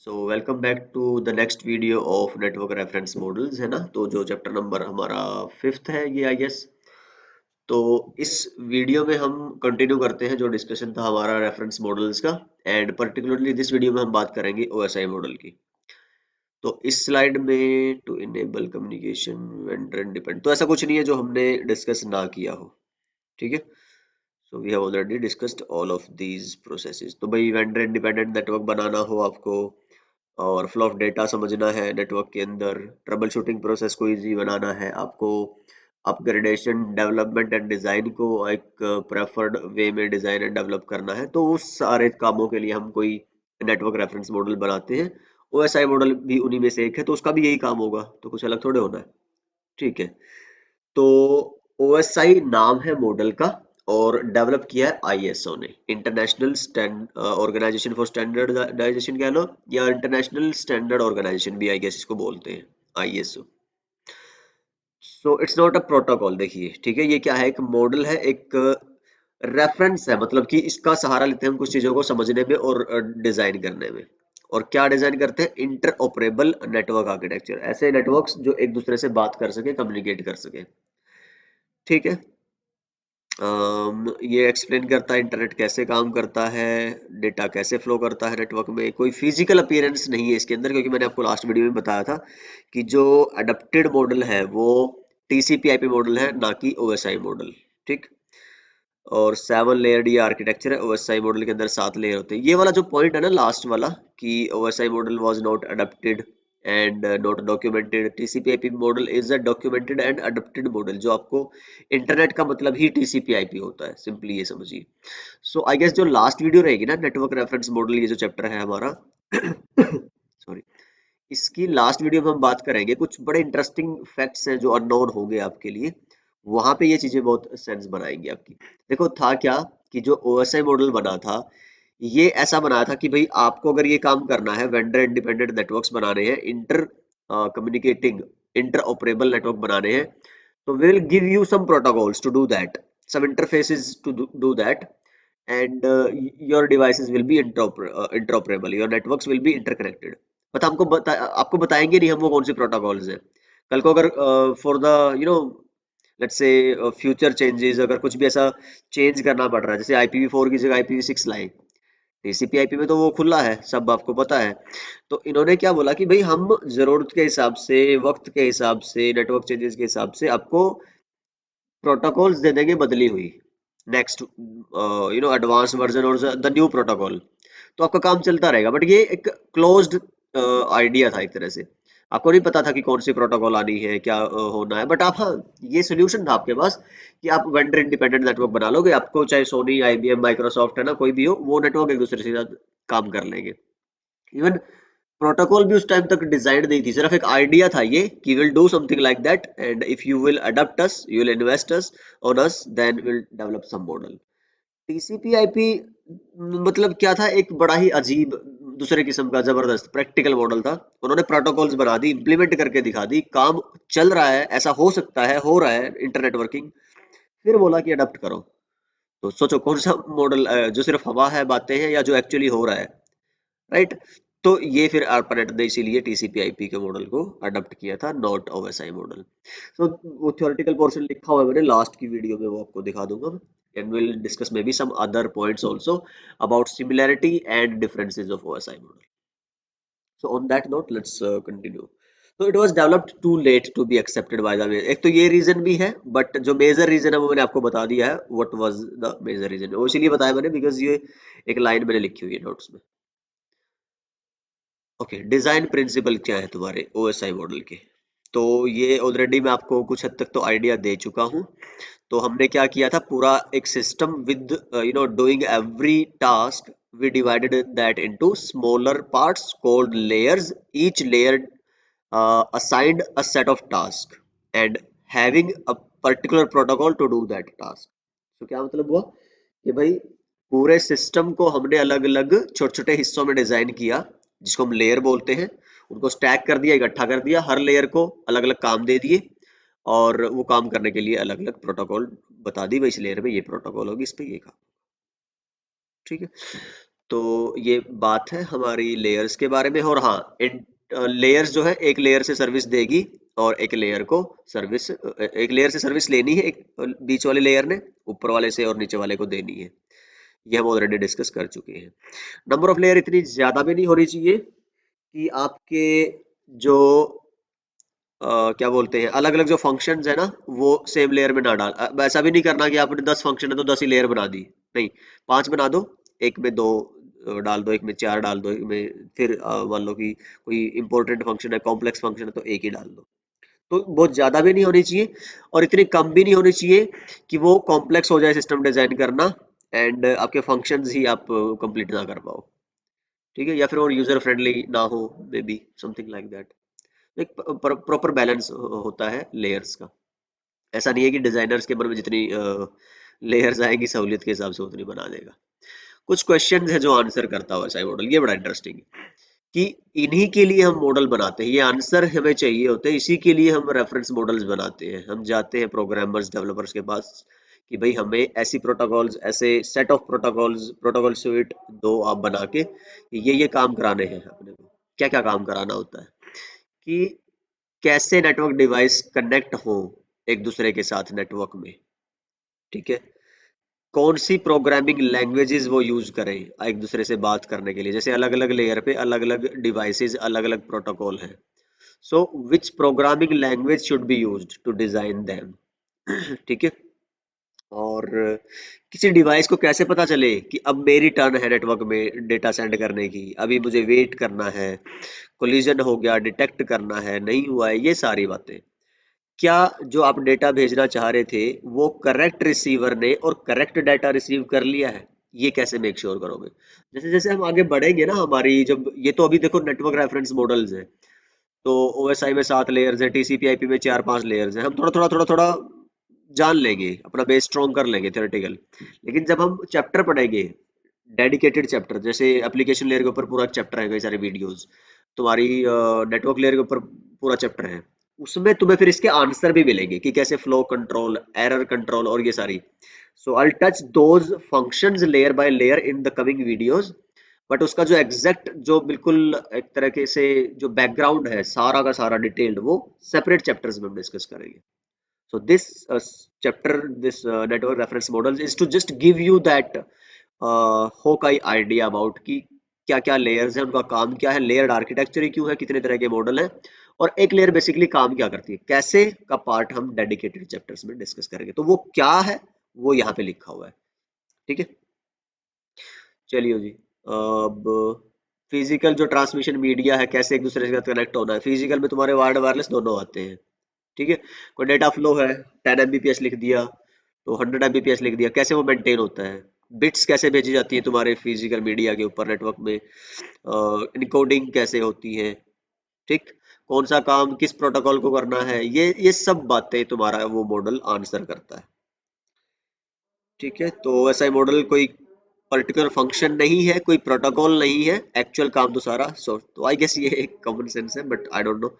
So welcome back to the next video of network reference models है ना। तो जो चैप्टर नंबर हमारा 5th है ये आई गेस। तो इस वीडियो में हम कंटिन्यू करते हैं जो डिस्कशन था हमारा रेफरेंस मॉडल्स का। एंड पर्टिकुलरली दिस वीडियो में हम बात करेंगे ओएसआई मॉडल की। तो इस स्लाइड में to enable communication vendor independent, तो ऐसा कुछ नहीं है जो हमने डिस्कस ना किया हो। ठीक है, so we have already discussed all of these processes. तो भाई वेंडर इंडिपेंडेंट नेटवर्क बनाना हो आपको, और फ्लो ऑफ डेटा समझना है नेटवर्क के अंदर, ट्रबल शूटिंग प्रोसेस को इजी बनाना है आपको, अपग्रेडेशन डेवलपमेंट एंड डिज़ाइन को एक प्रेफर्ड वे में डिज़ाइन एंड डेवलप करना है, तो उस सारे कामों के लिए हम कोई नेटवर्क रेफरेंस मॉडल बनाते हैं। ओएसआई मॉडल भी उन्हीं में से एक है, तो उसका भी यही काम होगा, तो कुछ अलग थोड़े होना है। ठीक है, तो ओएसआई नाम है मॉडल का, और डेवलप किया है आईएसओ ने, international stand organization for standardization कह लो, या इंटरनेशनल स्टैंडर्ड ऑर्गेनाइजेशन भी आई गेस इसको बोलते हैं, ISO. So it's not a protocol. देखिए ठीक है, ये क्या है, एक मॉडल है, एक रेफरेंस है, मतलब कि इसका सहारा लेते हैं हम कुछ चीजों को समझने में और डिजाइन करने में। और क्या डिजाइन करते हैं, इंटर ऑपरेबल नेटवर्क आर्किटेक्चर, ऐसे नेटवर्क्स जो एक दूसरे से बात कर सके, कम्युनिकेट कर सके। ठीक है, ये एक्सप्लेन करता है इंटरनेट कैसे काम करता है, डेटा कैसे फ्लो करता है नेटवर्क में। कोई फिजिकल अपीयरेंस नहीं है इसके अंदर, क्योंकि मैंने आपको लास्ट वीडियो में बताया था कि जो अडप्टेड मॉडल है वो टीसीपी आईपी मॉडल है, ना कि ओएसआई मॉडल। ठीक, और 7 लेयर्ड ये आर्किटेक्चर है। ओएसआई मॉडल के अंदर 7 लेयर होते हैं। ये वाला जो पॉइंट है ना लास्ट वाला, कि OSI model was not adapted and not documented, TCP IP model is a documented and adapted model. जो आपको इंटरनेट का मतलब ही टीसीपी आईपी होता है, सिंपली ये समझिए। सो आई गेस जो लास्ट वीडियो रहेगी ना, नेटवर्क रेफरेंस मॉडल, ये जो चैप्टर है हमारा सॉरी, इसकी लास्ट वीडियो में हम बात करेंगे, कुछ बड़े इंटरेस्टिंग फैक्ट्स हैं जो अननोन होंगे आपके लिए। वहां पे ये चीजें बहुत सेंस बनाएंगी आपकी। देखो था क्या, कि जो ओएसआई मॉडल बना था, ये ऐसा बनाया था कि भाई आपको अगर ये काम करना है, वेंडर इंडिपेंडेंट नेटवर्क्स बनाने हैं, inter communicating inter operable network बनाने हैं, तो we will give you some protocols to do that, some interfaces to do that, and your devices will be interoperable, your networks will be interconnected. But आपको बताएंगे नहीं हम वो कौन सी protocols हैं। कल को अगर for the you know let's say future changes, अगर कुछ भी ऐसा चेंज करना पड़ रहा है, जैसे IPv4 की जगह IPv6 लाए, टीसीपी आईपी में तो वो खुला है, सब आपको पता है। तो इन्होंने क्या बोला कि भाई हम जरूरत के हिसाब से, वक्त के हिसाब से, नेटवर्क चेंजेस के हिसाब से आपको प्रोटोकॉल्स दे देंगे बदली हुई, नेक्स्ट एडवांस वर्जन और द न्यू प्रोटोकॉल। तो आपका काम चलता रहेगा, बट ये एक क्लोज्ड आइडिया था एक तरह से। आपको नहीं पता था कि कौन सी प्रोटोकॉल आनी है, क्या होना है, बट आप, हाँ, ये सोल्यूशन था आपके पास कि आप वेंडर इंडिपेंडेंट नेटवर्क बना लोगे। आपको चाहे सोनी, IBM, माइक्रोसॉफ्ट है ना, कोई भी हो, वो नेटवर्क एक दूसरे से साथ काम कर लेंगे। इवन प्रोटोकॉल भी उस टाइम तक डिजाइन नहीं थी, सिर्फ एक आइडिया था ये कि will do something like that, and if you will adopt us, you will invest us on us, then will develop some model. TCP IP मतलब क्या था, एक बड़ा ही अजीब, दूसरे किस्म का जबरदस्त प्रैक्टिकल मॉडल था। उन्होंने प्रोटोकॉल्स बना दी, इंप्लीमेंट करके दिखा दी, काम चल रहा है, ऐसा हो सकता है, हो रहा है इंटरनेट वर्किंग, फिर बोला कि अडॉप्ट करो। तो सोचो कौन सा मॉडल जो सिर्फ हवा है, बातें हैं, या जो एक्चुअली हो रहा है, राइट। तो ये फिर ARPANET ने इसीलिए TCP IP के मॉडल को अडॉप्ट किया था, नॉट OSI मॉडल। तो वो थ्योरेटिकल पोर्शन लिखा हुआ है मैंने लास्ट की वीडियो में, वो आपको दिखा दूंगा मैं, and will discuss maybe some other points also about similarity and differences of OSI model. So on that note let's continue. तो it was developed too late to be accepted by the, एक तो ये reason भी है, but जो major reason है वो मैंने आपको बता दिया है, what was the major reason, वो इसीलिए बताया मैंने बिकॉज ये एक लाइन मैंने लिखी हुई है नोट्स में। ओके, डिजाइन प्रिंसिपल क्या है तुम्हारे ओएसआई मॉडल के, तो ये ऑलरेडी मैं आपको कुछ हद तक तो आइडिया दे चुका हूँ। तो हमने क्या किया था, पूरा एक system with doing every task, we divided that into smaller parts called layers, each layer assigned a set of tasks and having a particular protocol to do that task। तो क्या मतलब हुआ कि भाई पूरे सिस्टम को हमने अलग अलग छोटे छोटे हिस्सों में डिजाइन किया, जिसको हम लेयर बोलते हैं, उनको स्टैक कर दिया, इकट्ठा कर दिया, हर लेयर को अलग अलग काम दे दिए, और वो काम करने के लिए अलग अलग प्रोटोकॉल बता दी, भाई इस लेयर में ये प्रोटोकॉल होगी, इस पे ये काम। ठीक है, तो ये बात है हमारी लेयर्स के बारे में। और हाँ, लेयर्स जो है एक लेयर से सर्विस देगी और एक लेयर को सर्विस, एक लेयर से सर्विस लेनी है, एक बीच वाले लेयर ने ऊपर वाले से और नीचे वाले को देनी है। ये हम ऑलरेडी डिस्कस कर चुके हैं। नंबर ऑफ लेयर इतनी ज्यादा भी नहीं होनी चाहिए कि आपके जो क्या बोलते हैं, अलग अलग जो फंक्शंस है ना वो सेम लेयर में ना डाल, ऐसा भी नहीं करना कि आपने 10 फंक्शन है तो 10 ही लेयर बना दी। नहीं, 5 बना दो, एक में 2 डाल दो, एक में 4 डाल दो, एक में फिर मान लो कि कोई इंपॉर्टेंट फंक्शन है, कॉम्प्लेक्स फंक्शन है तो एक ही डाल दो। तो बहुत ज्यादा भी नहीं होनी चाहिए और इतनी कम भी नहीं होनी चाहिए कि वो कॉम्प्लेक्स हो जाए सिस्टम डिजाइन करना एंड आपके फंक्शंस ही आप कंप्लीट ना कर पाओ। ठीक है, या फिर और यूजर फ्रेंडली ना हो, may be something like that. एक प्रॉपर बैलेंस होता है लेयर्स का। ऐसा नहीं है कि डिजाइनर्स के मन में जितनी लेयर्स आएंगी सहूलियत के हिसाब से उतनी बना देगा। कुछ क्वेश्चन है जो आंसर करता हुआ एसआई मॉडल, ये बड़ा इंटरेस्टिंग है कि इन्हीं के लिए हम मॉडल बनाते हैं, ये आंसर हमें चाहिए होते हैं, इसी के लिए हम रेफरेंस मॉडल्स बनाते हैं। हम जाते हैं प्रोग्रामर्स डेवलपर्स के पास कि भाई हमें ऐसी प्रोटोकॉल्स, ऐसे set of protocols, protocol suite दो आप बना के, ये काम कराने हैं अपने को। क्या क्या काम कराना होता है कि कैसे नेटवर्क डिवाइस कनेक्ट हो एक दूसरे के साथ नेटवर्क में। ठीक है, कौन सी प्रोग्रामिंग लैंग्वेजेस वो यूज करें एक दूसरे से बात करने के लिए, जैसे अलग अलग लेयर पे अलग अलग डिवाइसेस, अलग अलग प्रोटोकॉल है। So which programming language should be used to design them. ठीक है, और किसी डिवाइस को कैसे पता चले कि अब मेरी टर्न है नेटवर्क में डेटा सेंड करने की, अभी मुझे वेट करना है, कोलिजन हो गया डिटेक्ट करना है, नहीं हुआ है, ये सारी बातें। क्या जो आप डेटा भेजना चाह रहे थे वो करेक्ट रिसीवर ने और करेक्ट डाटा रिसीव कर लिया है, ये कैसे मेक श्योर करोगे। जैसे जैसे हम आगे बढ़ेंगे ना हमारी, जब ये तो अभी देखो नेटवर्क रेफरेंस मॉडल्स है, तो ओएसआई में 7 लेयर्स है, टीसीपी आईपी में 4-5 लेयर्स है, हम थोड़ा थोड़ा जान लेंगे, अपना बेस स्ट्रॉन्ग कर लेंगे थियोरेटिकल। लेकिन जब हम चैप्टर पढ़ेंगे, डेडिकेटेड चैप्टर, जैसे एप्लीकेशन लेयर के ऊपर पूरा चैप्टर है, कई सारे वीडियोस, तुम्हारी नेटवर्क लेयर के ऊपर पूरा चैप्टर है, उसमें तुम्हें फिर इसके आंसर भी मिलेंगे कि कैसे फ्लो कंट्रोल, एरर कंट्रोल और ये सारी। So I touch those functions layer by layer in the coming videos. But उसका जो एग्जैक्ट, जो बिल्कुल एक तरह से जो बैकग्राउंड है सारा का सारा डिटेल्ड, वो सेपरेट चैप्टर्स में हम डिस्कस करेंगे। So this chapter, this network reference model is to just give you that Hawkeye idea about कि क्या क्या लेयर्स हैं, उनका काम क्या है, लेयर्ड आर्किटेक्चर ही क्यों है, कितने तरह के मॉडल हैं, और एक लेयर बेसिकली काम क्या करती है, कैसे का पार्ट हम डेडिकेटेड चैप्टर्स में डिस्कस करेंगे। तो वो क्या है वो यहाँ पे लिखा हुआ है। ठीक है, चलिए जी। अब फिजिकल जो ट्रांसमिशन मीडिया है, कैसे एक दूसरे के साथ कनेक्ट होना है, फिजिकल में तुम्हारे वायर्ड वायरलेस दोनों आते हैं। ठीक है, कोई डेटा फ्लो है, 10 एमबीपीएस लिख दिया तो 100 एमबीपीएस लिख दिया, कैसे वो मेंटेन होता है, बिट्स कैसे भेजी जाती है तुम्हारे फिजिकल मीडिया के ऊपर नेटवर्क में, इनकोडिंग कैसे होती है। ठीक, कौन सा काम किस प्रोटोकॉल को करना है, ये सब बातें तुम्हारा वो मॉडल आंसर करता है। ठीक है, तो ऐसा ही मॉडल कोई पर्टिकुलर फंक्शन नहीं है, कोई प्रोटोकॉल नहीं है, एक्चुअल काम तो सारा सो, तो आई गेस ये एक कॉमन सेंस है, बट आई डोंट नो।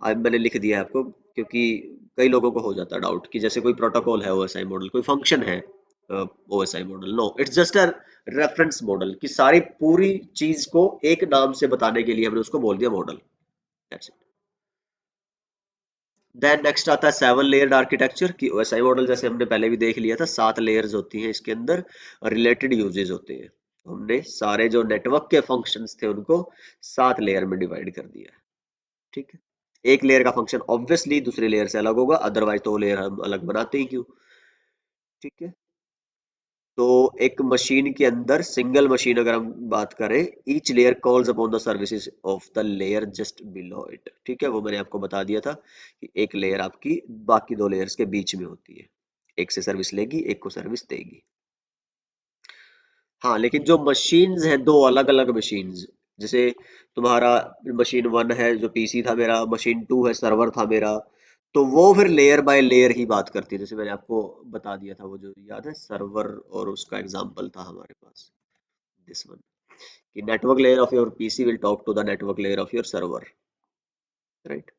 आज मैंने लिख दिया है आपको क्योंकि कई लोगों को हो जाता है डाउट कि जैसे कोई प्रोटोकॉल है ओएसआई मॉडल, कोई फंक्शन है OSI model. No, it's just a reference model कि सारी पूरी चीज को एक नाम से बताने के लिए हमने उसको बोल दिया model. That's it. Then next आता है 7 लेयर्ड आर्किटेक्चर की ओएसआई मॉडल, जैसे हमने पहले भी देख लिया था, 7 लेयर्स होती हैं इसके अंदर, रिलेटेड यूजेस होते हैं। हमने सारे जो नेटवर्क के फंक्शंस थे उनको 7 लेयर में डिवाइड कर दिया है। ठीक है, एक लेयर का फंक्शन ऑब्वियसली दूसरे लेयर से अलग होगा, अदरवाइज तो वो लेयर हम अलग बनाते ही क्यों। ठीक है, तो एक मशीन के अंदर, सिंगल मशीन अगर हम बात करें, each layer calls upon the services of the layer just below it. ठीक है, वो मैंने आपको बता दिया था कि एक लेयर आपकी बाकी दो लेयर्स के बीच में होती है, एक से सर्विस लेगी एक को सर्विस देगी। हाँ, लेकिन जो मशीन्स हैं, दो अलग अलग मशीन्स, जैसे तुम्हारा मशीन 1 है जो पीसी था मेरा, मशीन 2 है सर्वर था मेरा, तो वो फिर लेयर बाय लेयर ही बात करती है। जैसे मैंने आपको बता दिया था, वो जो याद है सर्वर, और उसका एग्जांपल था हमारे पास दिस वन, कि network layer of your PC will talk to the network layer of your server, right.